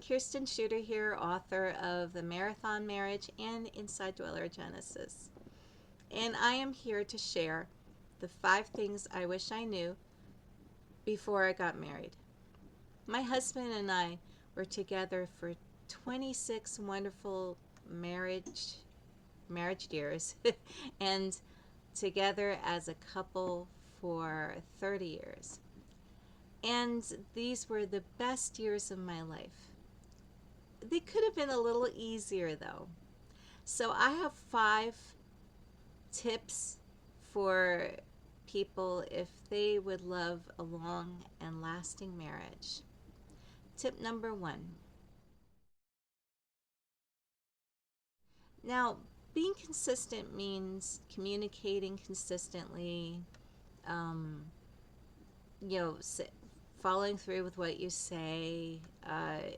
Kirsten Shooter here, author of The Marathon Marriage and Inside Dweller Genesis. And I am here to share the 5 things I wish I knew before I got married. My husband and I were together for 26 wonderful marriage years and together as a couple for 30 years. And these were the best years of my life. They could have been a little easier though. So I have 5 tips for people if they would love a long and lasting marriage. Tip number 1. Now, being consistent means communicating consistently, um, you know, following through with what you say.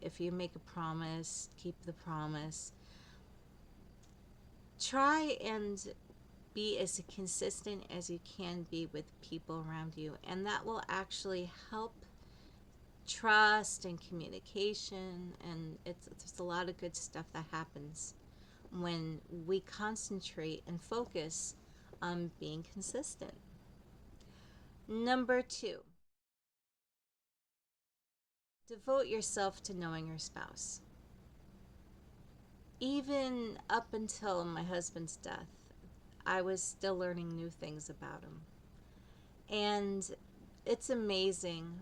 If you make a promise, keep the promise. Try and be as consistent as you can be with people around you, and that will actually help trust and communication, and it's a lot of good stuff that happens when we concentrate and focus on being consistent. Number 2, devote yourself to knowing your spouse. Even up until my husband's death, I was still learning new things about him. And it's amazing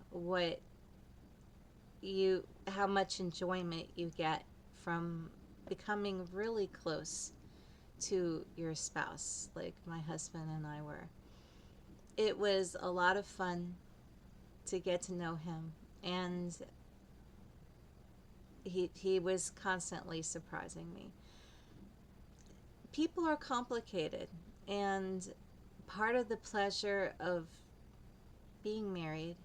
how much enjoyment you get from becoming really close to your spouse, like my husband and I were. It was a lot of fun to get to know him, and he was constantly surprising me. People are complicated, and part of the pleasure of being married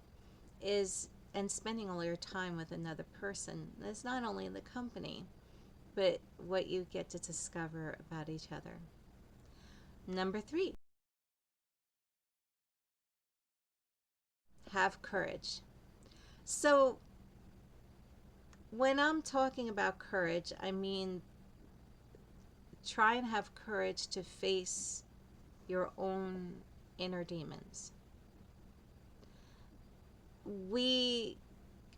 is and spending all your time with another person is not only the company, but what you get to discover about each other. Number 3, have courage. So when I'm talking about courage, I mean try and have courage to face your own inner demons. We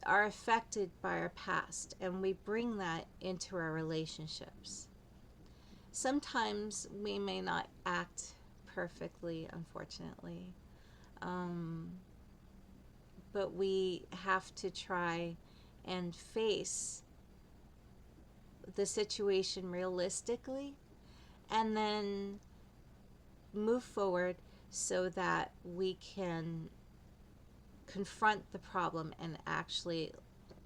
are affected by our past, and we bring that into our relationships. Sometimes we may not act perfectly, unfortunately, but we have to try and face the situation realistically and then move forward so that we can confront the problem and actually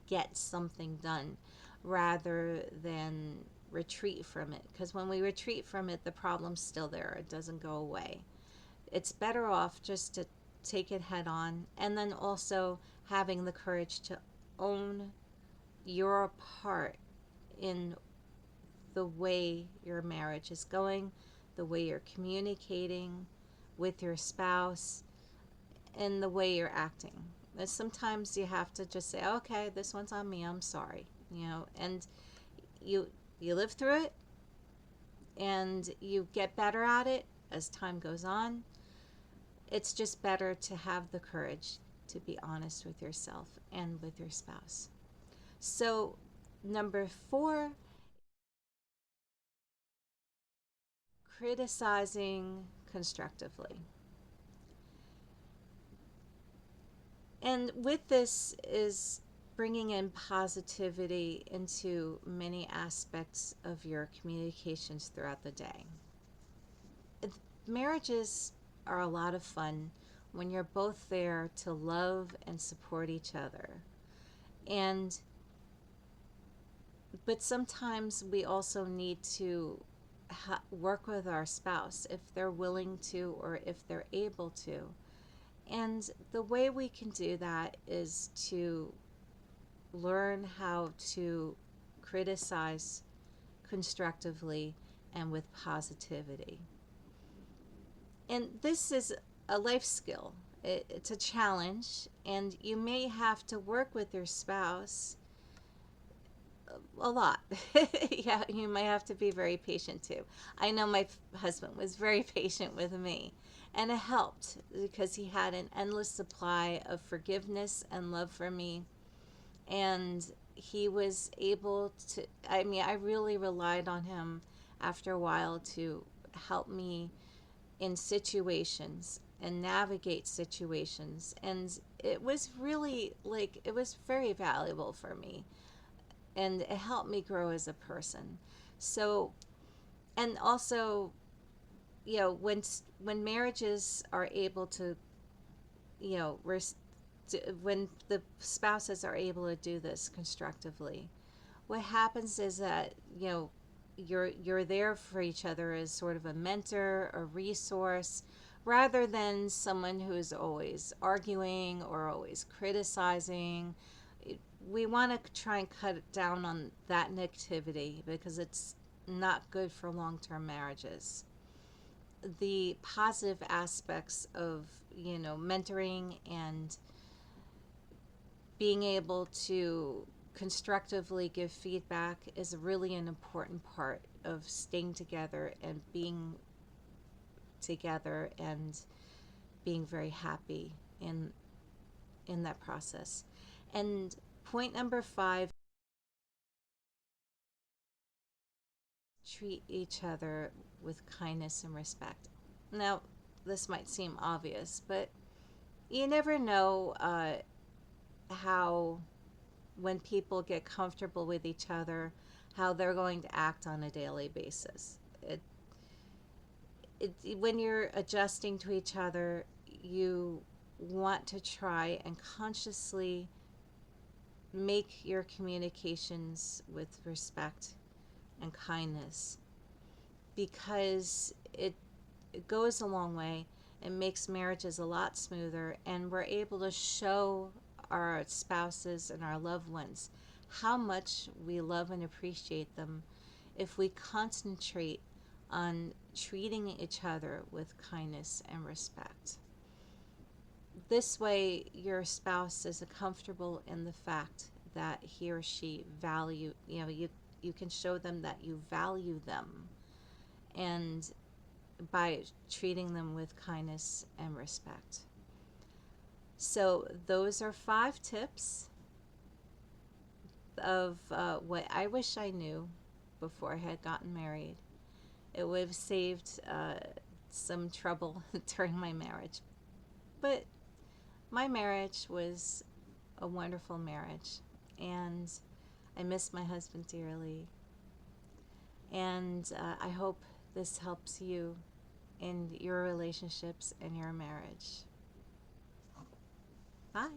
get something done rather than retreat from it. Because when we retreat from it, the problem's still there. It doesn't go away. It's better off just to take it head on, and then also having the courage to own your part in the way your marriage is going, the way you're communicating with your spouse, and the way you're acting. And sometimes you have to just say, okay, this one's on me, I'm sorry, and you live through it and you get better at it as time goes on. It's just better to have the courage to be honest with yourself and with your spouse. So, number 4, criticizing constructively. And with this is bringing in positivity into many aspects of your communications throughout the day. Marriages are a lot of fun when you're both there to love and support each other. But sometimes we also need to work with our spouse if they're willing to or if they're able to. And the way we can do that is to learn how to criticize constructively and with positivity. And this is a life skill. It's a challenge, and you may have to work with your spouse A lot. Yeah, you might have to be very patient too. I know my husband was very patient with me, and it helped because he had an endless supply of forgiveness and love for me. And he was able to, I mean, I really relied on him after a while to help me in situations and navigate situations. And it was really like, it was very valuable for me, and it helped me grow as a person. So, and also, when marriages are able to, you know, when the spouses are able to do this constructively, what happens is that, you're there for each other as sort of a mentor, a resource, rather than someone who's always arguing or always criticizing. We want to try and cut down on that negativity because it's not good for long-term marriages. The positive aspects of, mentoring and being able to constructively give feedback is really an important part of staying together and being together and being very happy in that process. And point number 5, treat each other with kindness and respect. Now, this might seem obvious, but you never know how, when people get comfortable with each other, how they're going to act on a daily basis. When you're adjusting to each other, you want to try and consciously make your communications with respect and kindness, because it goes a long way. It makes marriages a lot smoother, and we're able to show our spouses and our loved ones how much we love and appreciate them if we concentrate on treating each other with kindness and respect. This way, your spouse is comfortable in the fact that he or she value, you can show them that you value them, and by treating them with kindness and respect. So those are 5 tips of what I wish I knew before I had gotten married. It would have saved some trouble during my marriage. But my marriage was a wonderful marriage, and I miss my husband dearly. And I hope this helps you in your relationships and your marriage. Bye.